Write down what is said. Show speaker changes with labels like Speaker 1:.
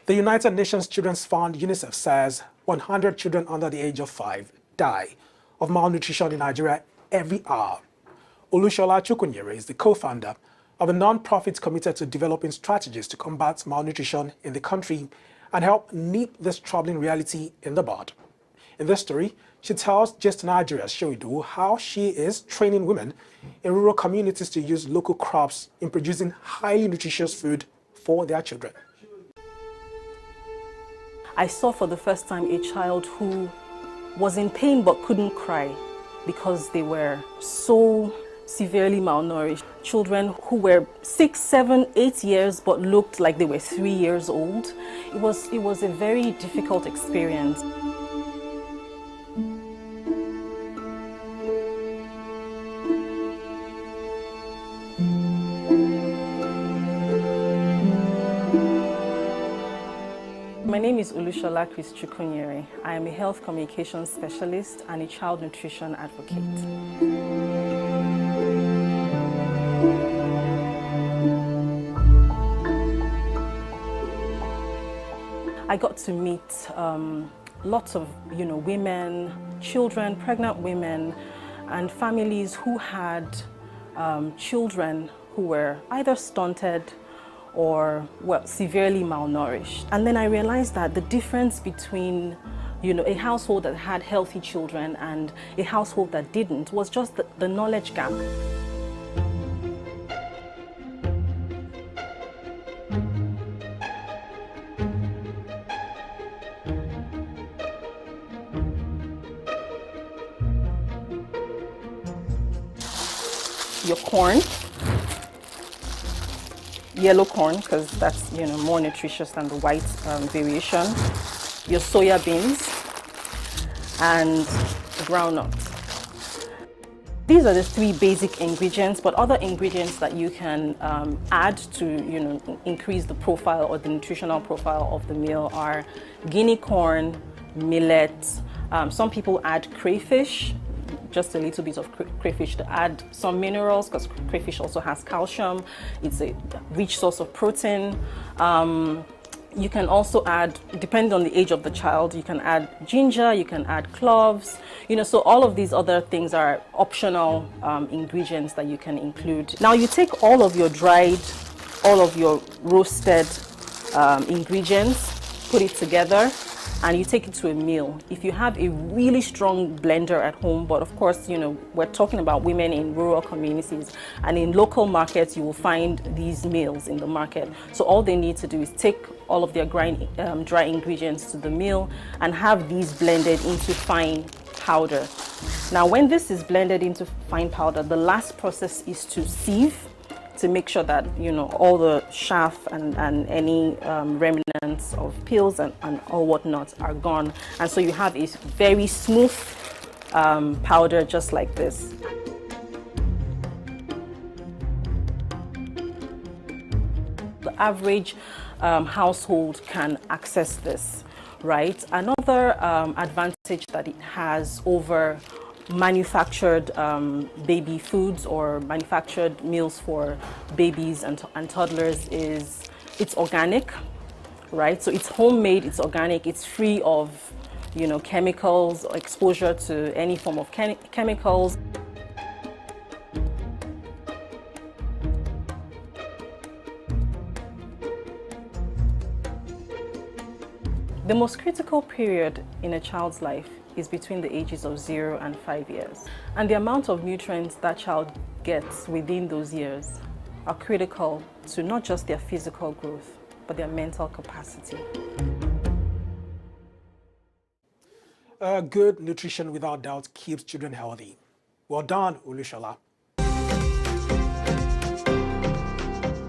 Speaker 1: The United Nations Children's Fund, UNICEF, says 100 children under the age of 5 die of malnutrition in Nigeria every hour. Olusola Chris-Chukwunyere is the co-founder of a non-profit committed to developing strategies to combat malnutrition in the country and help nip this troubling reality in the bud. In this story, she tells Just Nigeria's Shoidu how she is training women in rural communities to use local crops in producing highly nutritious food for their children.
Speaker 2: I saw for the first time a child who was in pain but couldn't cry because they were so severely malnourished. Children who were 6, 7, 8 years but looked like they were 3 years old. It was a very difficult experience. My name is Olusola Chris-Chukwunyere. I am a health communications specialist and a child nutrition advocate. I got to meet lots of women, children, pregnant women, and families who had children who were either stunted or severely malnourished. And then I realized that the difference between a household that had healthy children and a household that didn't was just the knowledge gap. Your corn, yellow corn, because that's more nutritious than the white variation. Your soya beans and groundnut. These are the 3 basic ingredients, but other ingredients that you can add to increase the profile or the nutritional profile of the meal are guinea corn, millet. Some people add crayfish. Just a little bit of crayfish to add some minerals, because crayfish also has calcium. It's a rich source of protein. You can also add, depending on the age of the child, you can add ginger, you can add cloves. So all of these other things are optional ingredients that you can include. Now you take all of your dried, all of your roasted ingredients, put it together, and you take it to a mill. If you have a really strong blender at home, but of course, we're talking about women in rural communities, and in local markets, you will find these mills in the market. So all they need to do is take all of their dry ingredients to the mill and have these blended into fine powder. Now, when this is blended into fine powder, the last process is to sieve, to make sure that all the chaff and any remnants of peels and all whatnot are gone, and so you have a very smooth powder just like this. The average household can access this, right? Another advantage that it has over manufactured baby foods or manufactured meals for babies and toddlers is it's organic, right? So it's homemade, it's organic, it's free of chemicals or exposure to any form of chemicals. The most critical period in a child's life is between the ages of 0 and 5 years. And the amount of nutrients that child gets within those years are critical to not just their physical growth, but their mental capacity.
Speaker 1: Good nutrition without doubt keeps children healthy. Well done, Olusola.